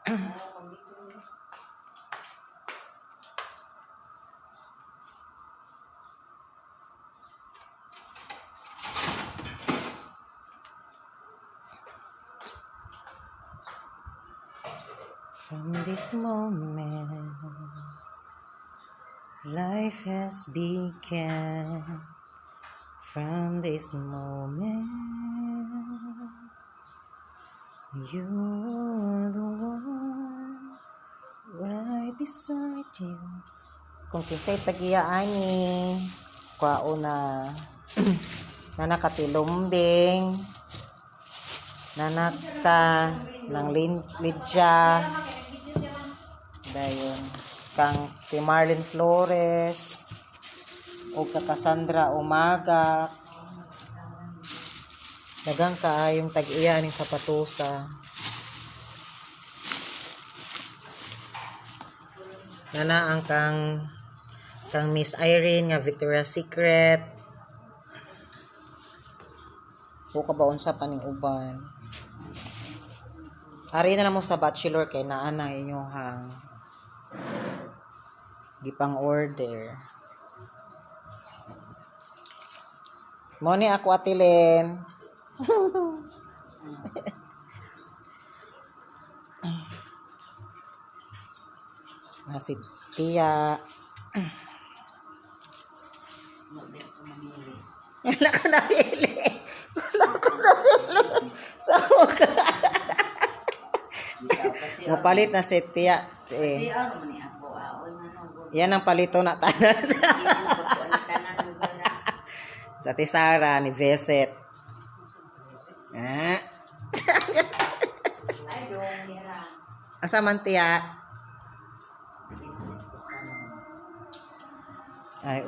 From this moment, life has begun. From this moment, you are the one right beside you. Kung kinsay tagiyaan ni kwao na nakatilumbing, nanaka ng Lidya, dayon kang ti Marlene Flores o ka Cassandra Umaga, dagang kaayong tag-iya ning sapatusa. Nana ang kang Miss Irene nga Victoria's Secret. O kabaon sa paning uban. Ari na mo sa bachelor kay naa na inyong gipang order. Mo ni ako atilin. Nasi Tia. Wala ka napili. Sama ka. Mapalit na si Tia. Yan ang palito na tanan. Sa Tisara ni Veset. Asa man Tia? Ay,